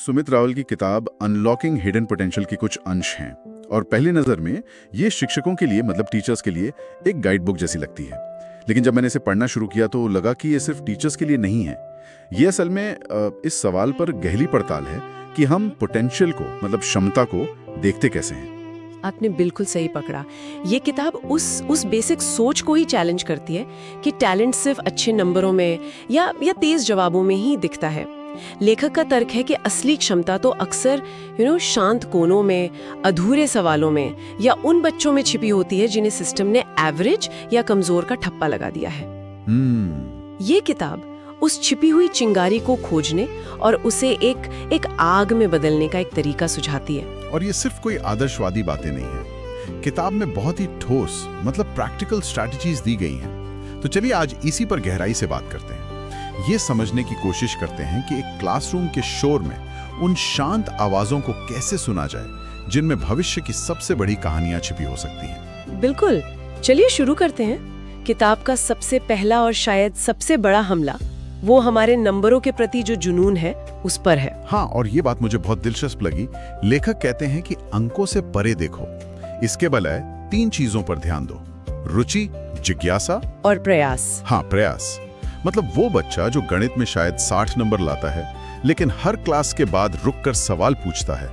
सुमित रावल की किताब unlocking hidden potential के कुछ अंश हैं और पहली नज़र में ये शिक्षकों के लिए मतलब टीचर्स के लिए एक गाइड बुक जैसी लगती है। लेकिन जब मैंने इसे पढ़ना शुरू किया तो लगा कि ये सिर्फ टीचर्स के लिए नहीं है। ये असल में इस सवाल पर गहरी पड़ताल है कि हम पोटेंशियल को मतलब क्षमता को देखते कैसे हैं। आपने बिल्कुल सही पकड़ा। ये किताब उस बेसिक सोच को ही चैलेंज करती है कि टैलेंट सिर्फ अच्छे नंबरों में या तेज जवाबों में ही दिखता है। लेखक का तर्क है कि असली क्षमता तो अक्सर शांत कोनों में, अधूरे सवालों में या उन बच्चों में छिपी होती है जिन्हें सिस्टम ने एवरेज या कमजोर का ठप्पा लगा दिया है। ये किताब उस छिपी हुई चिंगारी को खोजने और उसे एक आग में बदलने का एक तरीका सुझाती है। और ये सिर्फ कोई आदर्शवादी बातें नहीं है, किताब में बहुत ही ठोस मतलब प्रैक्टिकल स्ट्रैटेजीज दी गई हैं। तो चलिए आज इसी पर गहराई से बात करते हैं। ये समझने की कोशिश करते हैं कि एक क्लासरूम के शोर में उन शांत आवाजों को कैसे सुना जाए जिनमें भविष्य की सबसे बड़ी कहानियां छिपी हो सकती हैं। बिल्कुल, चलिए शुरू करते हैं। किताब का सबसे पहला और शायद सबसे बड़ा हमला वो हमारे नंबरों के प्रति जो जुनून है उस पर है। हाँ, और ये बात मुझे बहुत दिलचस्प लगी। लेखक कहते हैं कि अंकों से परे देखो, इसके बजाय 3 चीजों पर ध्यान दो: रुचि, जिज्ञासा और प्रयास। हाँ, प्रयास। मतलब वो बच्चा जो गणित में शायद 60 नंबर लाता है लेकिन हर क्लास के बाद रुककर सवाल पूछता है,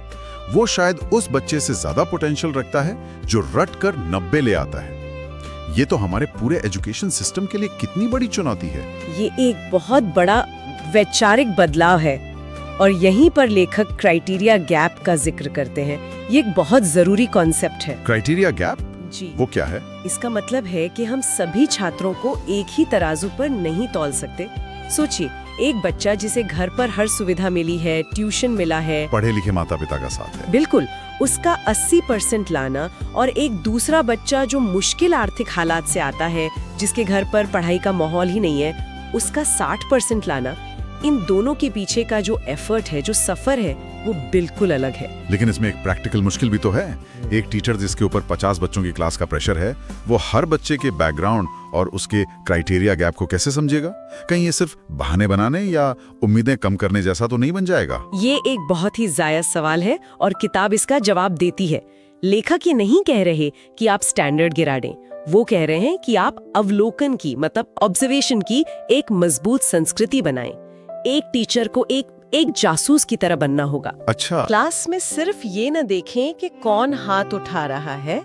वो शायद उस बच्चे से ज्यादा पोटेंशियल रखता है जो रट कर 90 ले आता है। ये तो हमारे पूरे एजुकेशन सिस्टम के लिए कितनी बड़ी चुनौती है। ये एक बहुत बड़ा वैचारिक बदलाव है और यहीं पर लेखक क्राइटेरिया गैप का जिक्र करते हैं। ये एक बहुत जरूरी कॉन्सेप्ट है। Criteria gap? जी, वो क्या है? इसका मतलब है कि हम सभी छात्रों को एक ही तराजू पर नहीं तौल सकते। सोचिए, एक बच्चा जिसे घर पर हर सुविधा मिली है, ट्यूशन मिला है, पढ़े लिखे माता पिता का साथ है, बिल्कुल, उसका 80% लाना, और एक दूसरा बच्चा जो मुश्किल आर्थिक हालात से आता है, जिसके घर पर पढ़ाई का माहौल ही नहीं है, उसका 60% लाना, इन दोनों के पीछे का जो एफर्ट है, जो सफर है, वो बिल्कुल अलग है। लेकिन इसमें एक प्रैक्टिकल मुश्किल भी तो है। एक टीचर जिसके ऊपर 50 बच्चों की क्लास का प्रेशर है, वो हर बच्चे के बैकग्राउंड और उसके क्राइटेरिया गैप को कैसे समझेगा? कहीं ये सिर्फ बहाने बनाने या उम्मीदें कम करने जैसा तो नहीं बन जाएगा? ये एक बहुत ही जायज सवाल है और किताब इसका जवाब देती है। लेखक ये नहीं कह रहे कि आप स्टैंडर्ड गिरा दें, वो कह रहे हैं कि आप अवलोकन की मतलब ऑब्जर्वेशन की एक मजबूत संस्कृति बनाएं। एक टीचर को एक जासूस की तरह बनना होगा। अच्छा। क्लास में सिर्फ ये न देखें कि कौन हाथ उठा रहा है,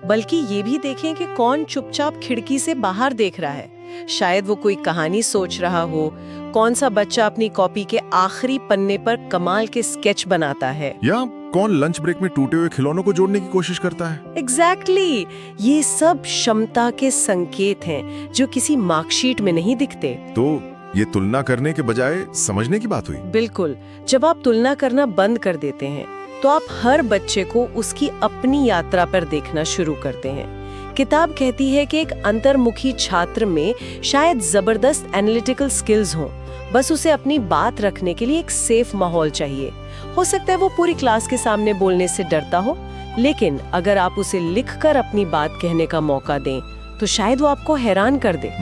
बल्कि ये भी देखें कि कौन चुपचाप खिड़की से बाहर देख रहा है। शायद वो कोई कहानी सोच रहा हो, कौन सा बच्चा अपनी कॉपी के आखिरी पन्ने पर कमाल के स्केच बनाता है, या कौन लंच ब्रेक में टूटे हुए खिलौनों को जोड़ने की कोशिश करता है। एग्जैक्टली। ये सब क्षमता के संकेत हैं जो किसी मार्कशीट में नहीं दिखते। तो ये तुलना करने के बजाय समझने की बात हुई। बिल्कुल। जब आप तुलना करना बंद कर देते हैं तो आप हर बच्चे को उसकी अपनी यात्रा पर देखना शुरू करते हैं। किताब कहती है कि एक अंतर्मुखी छात्र में शायद जबरदस्त एनालिटिकल स्किल्स हों, बस उसे अपनी बात रखने के लिए एक सेफ माहौल चाहिए। हो सकता है वो पूरी क्लास के सामने बोलने से डरता हो, लेकिन अगर आप उसे लिखकर अपनी बात कहने का मौका दें तो शायद वो आपको हैरान कर दे।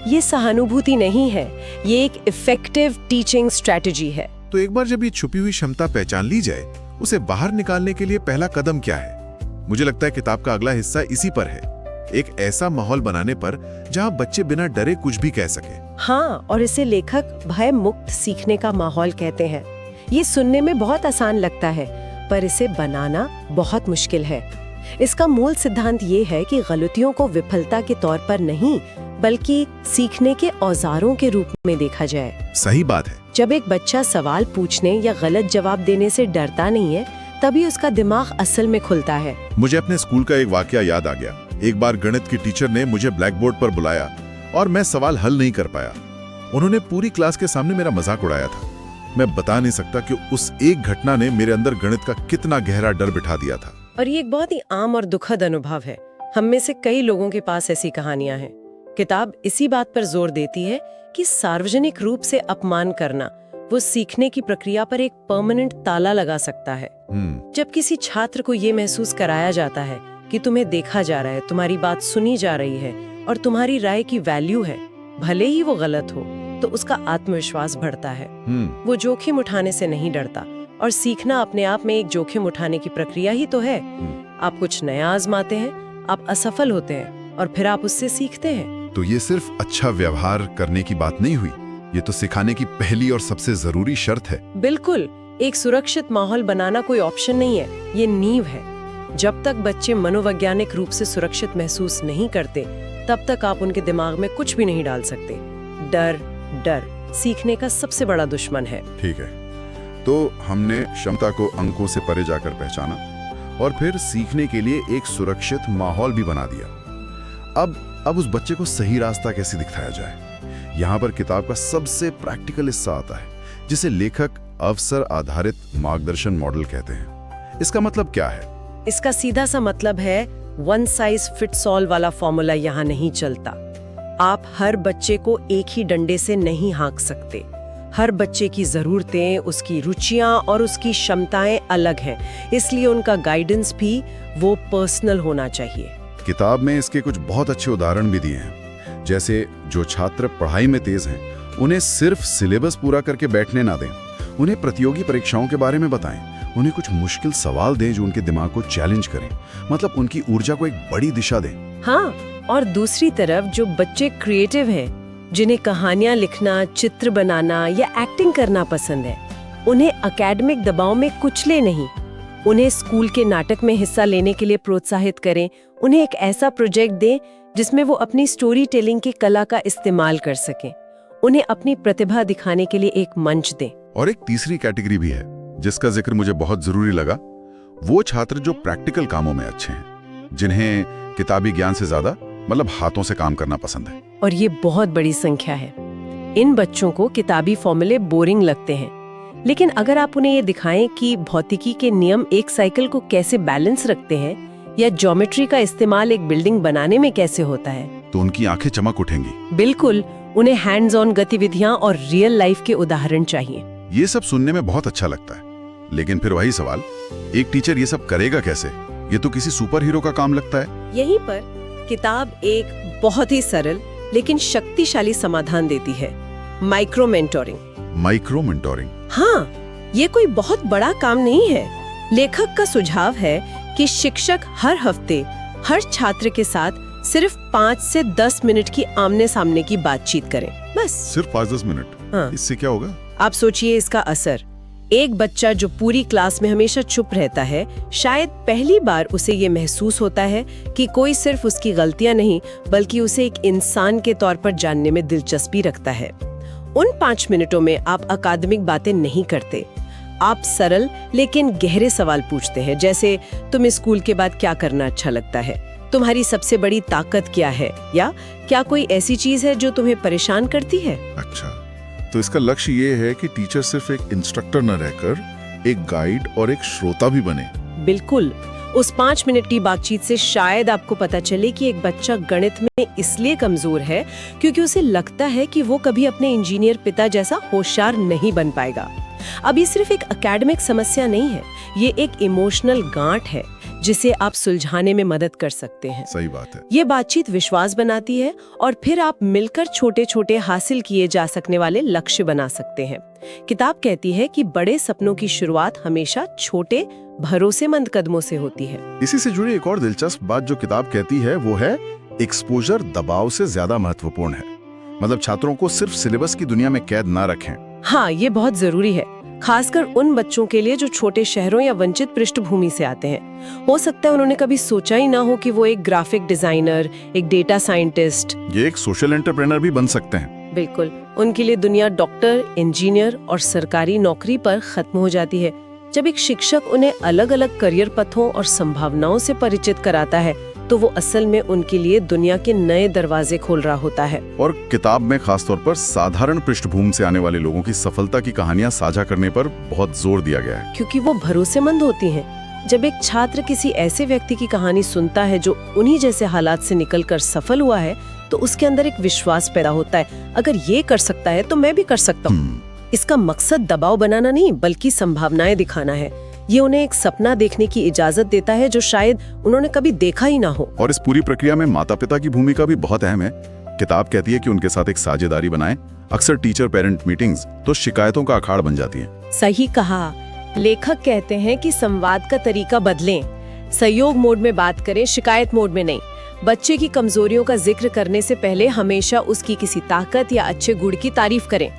ये सहानुभूति नहीं है, ये एक इफेक्टिव टीचिंग स्ट्रेटजी है। तो एक बार जब ये छुपी हुई क्षमता पहचान ली जाए, उसे बाहर निकालने के लिए पहला कदम क्या है? मुझे लगता है किताब का अगला हिस्सा इसी पर है, एक ऐसा माहौल बनाने पर जहां बच्चे बिना डरे कुछ भी कह सके। हाँ, और इसे लेखक भय मुक्त सीखने का माहौल कहते हैं। ये सुनने में बहुत आसान लगता है, पर इसे बनाना बहुत मुश्किल है। इसका मूल सिद्धांत ये है कि गलतियों को विफलता के तौर पर नहीं, बल्कि सीखने के औजारों के रूप में देखा जाए। सही बात है। जब एक बच्चा सवाल पूछने या गलत जवाब देने से डरता नहीं है, तभी उसका दिमाग असल में खुलता है। मुझे अपने स्कूल का एक वाकया याद आ गया। एक बार गणित की टीचर ने मुझे ब्लैक बोर्ड पर बुलाया और मैं सवाल हल नहीं कर पाया। उन्होंने पूरी क्लास के सामने मेरा मजाक उड़ाया था। मैं बता नहीं सकता कि उस एक घटना ने मेरे अंदर गणित का कितना गहरा डर बिठा दिया था। और ये एक बहुत ही आम और दुखद अनुभव है। हम में से कई लोगों के पास ऐसी कहानियां हैं। किताब इसी बात पर जोर देती है कि सार्वजनिक रूप से अपमान करना वो सीखने की प्रक्रिया पर एक परमानेंट ताला लगा सकता है। जब किसी छात्र को ये महसूस कराया जाता है कि तुम्हें देखा जा रहा है, तुम्हारी बात सुनी जा रही है और तुम्हारी राय की वैल्यू है, भले ही वो गलत हो, तो उसका आत्मविश्वास बढ़ता है। वो जोखिम उठाने से नहीं डरता और सीखना अपने आप में एक जोखिम उठाने की प्रक्रिया ही तो है। आप कुछ नया आजमाते हैं, आप असफल होते हैं और फिर आप उससे सीखते हैं। तो ये सिर्फ अच्छा व्यवहार करने की बात नहीं हुई, ये तो सिखाने की पहली और सबसे जरूरी शर्त है। बिल्कुल, एक सुरक्षित माहौल बनाना कोई ऑप्शन नहीं है, ये नींव है। जब तक बच्चे मनोवैज्ञानिक रूप से सुरक्षित महसूस नहीं करते, तब तक आप उनके दिमाग में कुछ भी नहीं डाल सकते। डर सीखने का सबसे बड़ा दुश्मन है। ठीक है, तो हमने क्षमता को अंकों से परे जाकर पहचाना और फिर सीखने के लिए एक सुरक्षित माहौल भी बना दिया। अब उस बच्चे को सही रास्ता कैसे दिखाया जाए, यहाँ पर किताब का सबसे प्रैक्टिकल हिस्सा आता है, जिसे लेखक अवसर आधारित मार्गदर्शन मॉडल कहते हैं। इसका मतलब क्या है? इसका सीधा सा मतलब है वन साइज फिट्स ऑल वाला फॉर्मूला यहाँ नहीं चलता। आप हर बच्चे को एक ही डंडे से नहीं हाँक सकते। हर बच्चे की जरूरतें, उसकी रुचियां और उसकी क्षमताएं अलग हैं, इसलिए उनका गाइडेंस भी वो पर्सनल होना चाहिए। किताब में इसके कुछ बहुत अच्छे उदाहरण भी दिए हैं, जैसे जो छात्र पढ़ाई में तेज हैं, उन्हें सिर्फ सिलेबस पूरा करके बैठने ना दें, उन्हें प्रतियोगी परीक्षाओं के बारे में बताएं, उन्हें कुछ मुश्किल सवाल दें जो उनके दिमाग को चैलेंज करें, मतलब उनकी ऊर्जा को एक बड़ी दिशा दें। हाँ, और दूसरी तरफ जो बच्चे क्रिएटिव हैं, जिन्हें कहानियां लिखना, चित्र बनाना या एक्टिंग करना पसंद है, उन्हें एकेडमिक दबाव में कुचले नहीं। उन्हें स्कूल के नाटक में हिस्सा लेने के लिए प्रोत्साहित करें। उन्हें एक ऐसा प्रोजेक्ट दें जिसमें वो अपनी स्टोरी टेलिंग की कला का इस्तेमाल कर सकें। उन्हें अपनी प्रतिभा दिखाने के लिए एक मंच दें। और एक तीसरी कैटेगरी भी है जिसका जिक्र मुझे बहुत जरूरी लगा, वो छात्र जो प्रैक्टिकल कामों में अच्छे हैं, जिन्हें किताबी ज्ञान से ज्यादा मतलब हाथों से काम करना पसंद है। और ये बहुत बड़ी संख्या है। इन बच्चों को किताबी फॉर्मूले बोरिंग लगते हैं, लेकिन अगर आप उन्हें ये दिखाएं कि भौतिकी के नियम एक साइकिल को कैसे बैलेंस रखते हैं या ज्योमेट्री का इस्तेमाल एक बिल्डिंग बनाने में कैसे होता है, तो उनकी आंखें चमक उठेंगी। बिल्कुल, उन्हें हैंड्स ऑन गतिविधियां और रियल लाइफ के उदाहरण चाहिए। ये सब सुनने में बहुत अच्छा लगता है, लेकिन फिर वही सवाल, एक टीचर ये सब करेगा कैसे? ये तो किसी सुपर हीरो का काम लगता है। यहीं पर किताब एक बहुत ही सरल लेकिन शक्तिशाली समाधान देती है, माइक्रो मेंटोरिंग। Micro mentoring? हाँ, ये कोई बहुत बड़ा काम नहीं है। लेखक का सुझाव है कि शिक्षक हर हफ्ते हर छात्र के साथ सिर्फ 5 से 10 मिनट की आमने सामने की बातचीत करें, बस। सिर्फ 5-10 मिनट? हाँ। इससे क्या होगा? आप सोचिए इसका असर। एक बच्चा जो पूरी क्लास में हमेशा चुप रहता है, शायद पहली बार उसे ये महसूस होता है कि कोई सिर्फ उसकी गलतियां नहीं बल्कि उसे एक इंसान के तौर पर जानने में दिलचस्पी रखता है। उन 5 मिनटों में आप अकादमिक बातें नहीं करते, आप सरल लेकिन गहरे सवाल पूछते हैं, जैसे तुम्हें स्कूल के बाद क्या करना अच्छा लगता है, तुम्हारी सबसे बड़ी ताकत क्या है, या क्या कोई ऐसी चीज है जो तुम्हें परेशान करती है। अच्छा, तो इसका लक्ष्य ये है कि टीचर सिर्फ एक इंस्ट्रक्टर न रहकर एक गाइड और एक श्रोता भी बने। बिल्कुल, उस 5 मिनट की बातचीत से शायद आपको पता चले कि एक बच्चा गणित में इसलिए कमजोर है क्योंकि उसे लगता है कि वो कभी अपने इंजीनियर पिता जैसा होशियार नहीं बन पाएगा। अब ये सिर्फ एक एकेडमिक समस्या नहीं है, ये एक इमोशनल गांठ है जिसे आप सुलझाने में मदद कर सकते हैं। सही बात है। ये बातचीत विश्वास बनाती है और फिर आप मिलकर छोटे छोटे हासिल किए जा सकने वाले लक्ष्य बना सकते हैं। किताब कहती है कि बड़े सपनों की शुरुआत हमेशा छोटे भरोसेमंद कदमों से होती है। इसी से जुड़ी एक और दिलचस्प बात जो किताब कहती है वो है एक्सपोजर दबाव से ज्यादा महत्वपूर्ण है। मतलब छात्रों को सिर्फ सिलेबस की दुनिया में कैद ना रखें। हाँ, ये बहुत जरूरी है, खासकर उन बच्चों के लिए जो छोटे शहरों या वंचित पृष्ठभूमि से आते हैं। हो सकता है उन्होंने कभी सोचा ही ना हो कि वो एक ग्राफिक डिजाइनर, एक डेटा साइंटिस्ट, ये एक सोशल एंटरप्रेन्योर भी बन सकते हैं। बिल्कुल, उनके लिए दुनिया डॉक्टर, इंजीनियर और सरकारी नौकरी पर खत्म हो जाती है। जब एक शिक्षक उन्हें अलग अलग करियर पथों और संभावनाओं से परिचित कराता है तो वो असल में उनके लिए दुनिया के नए दरवाजे खोल रहा होता है। और किताब में खासतौर पर साधारण पृष्ठभूमि से आने वाले लोगों की सफलता की कहानियां साझा करने पर बहुत जोर दिया गया है, क्योंकि वो भरोसेमंद होती हैं। जब एक छात्र किसी ऐसे व्यक्ति की कहानी सुनता है जो उन्हीं जैसे हालात से निकलकर सफल हुआ है तो उसके अंदर एक विश्वास पैदा होता है, अगर ये कर सकता है तो मैं भी कर सकता हूँ। इसका मकसद दबाव बनाना नहीं बल्कि संभावनाएं दिखाना है। ये उन्हें एक सपना देखने की इजाजत देता है जो शायद उन्होंने कभी देखा ही ना हो। और इस पूरी प्रक्रिया में माता पिता की भूमिका भी बहुत अहम है। किताब कहती है कि उनके साथ एक साझेदारी बनाएं। अक्सर टीचर पेरेंट मीटिंग्स तो शिकायतों का अखाड़ बन जाती हैं। सही कहा, लेखक कहते हैं कि संवाद का तरीका बदलें, सहयोग मोड में बात करें, शिकायत मोड में नहीं। बच्चे की कमजोरियों का जिक्र करने से पहले हमेशा उसकी किसी ताकत या अच्छे गुण की तारीफ करें।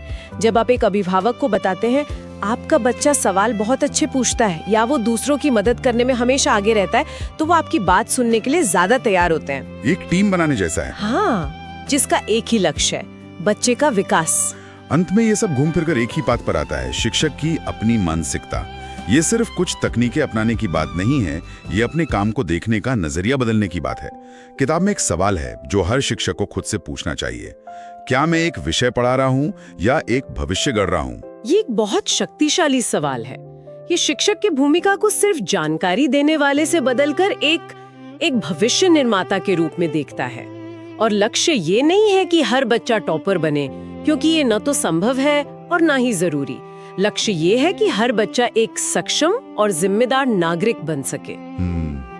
जब आप एक अभिभावक को बताते हैं आपका बच्चा सवाल बहुत अच्छे पूछता है या वो दूसरों की मदद करने में हमेशा आगे रहता है, तो वो आपकी बात सुनने के लिए ज्यादा तैयार होते हैं। एक टीम बनाने जैसा है। हाँ, जिसका एक ही लक्ष्य है, बच्चे का विकास। अंत में ये सब घूम फिरकर एक ही बात पर आता है, शिक्षक की अपनी मानसिकता। ये सिर्फ कुछ तकनीकें अपनाने की बात नहीं है, ये अपने काम को देखने का नजरिया बदलने की बात है। किताब में एक सवाल है जो हर शिक्षक को खुद से पूछना चाहिए, क्या मैं एक विषय पढ़ा रहा हूँ या एक भविष्य गढ़ रहा हूँ? ये एक बहुत शक्तिशाली सवाल है। ये शिक्षक की भूमिका को सिर्फ जानकारी देने वाले से बदलकर एक भविष्य निर्माता के रूप में देखता है। और लक्ष्य ये नहीं है कि हर बच्चा टॉपर बने, क्योंकि ये न तो संभव है और ना ही जरूरी। लक्ष्य ये है कि हर बच्चा एक सक्षम और जिम्मेदार नागरिक बन सके।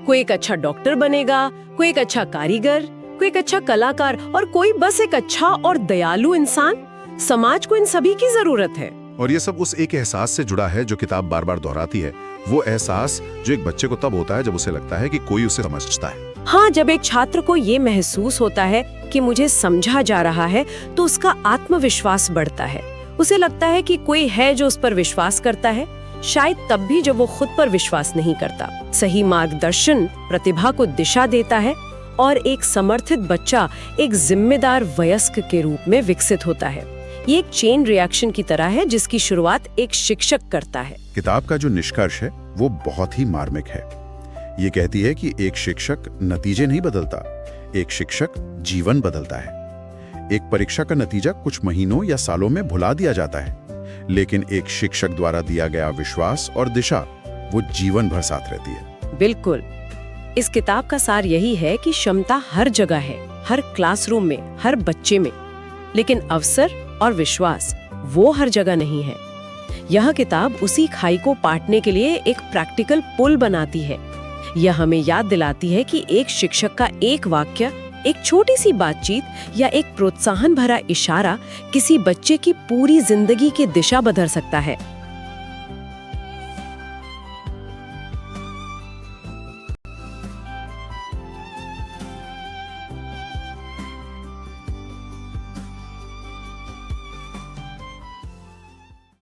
कोई एक अच्छा डॉक्टर बनेगा, कोई एक अच्छा कारीगर, कोई एक अच्छा कलाकार और कोई बस एक अच्छा और दयालु इंसान। समाज को इन सभी की जरूरत है। और ये सब उस एक एहसास से जुड़ा है जो किताब बार बार दोहराती है, वो एहसास जो एक बच्चे को तब होता है जब उसे लगता है कि कोई उसे समझता है। हाँ, जब एक छात्र को ये महसूस होता है कि मुझे समझा जा रहा है, तो उसका आत्मविश्वास बढ़ता है। उसे लगता है कि कोई है जो उस पर विश्वास करता है, शायद तब भी जब वो खुद पर विश्वास नहीं करता। सही मार्गदर्शन प्रतिभा को दिशा देता है और एक समर्थित बच्चा एक जिम्मेदार वयस्क के रूप में विकसित होता है। ये एक चेन रिएक्शन की तरह है जिसकी शुरुआत एक शिक्षक करता है। किताब का जो निष्कर्ष है वो बहुत ही मार्मिक है। ये कहती है कि एक शिक्षक नतीजे नहीं बदलता, एक शिक्षक जीवन बदलता है। एक परीक्षा का नतीजा कुछ महीनों या सालों में भुला दिया जाता है, लेकिन एक शिक्षक द्वारा दिया गया विश्वास और दिशा वो जीवन भर साथ रहती है। बिल्कुल। इस किताब का सार यही है कि क्षमता हर जगह है, हर क्लासरूम में, हर बच्चे में, लेकिन अवसर और विश्वास वो हर जगह नहीं है। यह किताब उसी खाई को पाटने के लिए एक प्रैक्टिकल पुल बनाती है। यह हमें याद दिलाती है कि एक शिक्षक का एक वाक्य, एक छोटी सी बातचीत या एक प्रोत्साहन भरा इशारा किसी बच्चे की पूरी जिंदगी की दिशा बदल सकता है।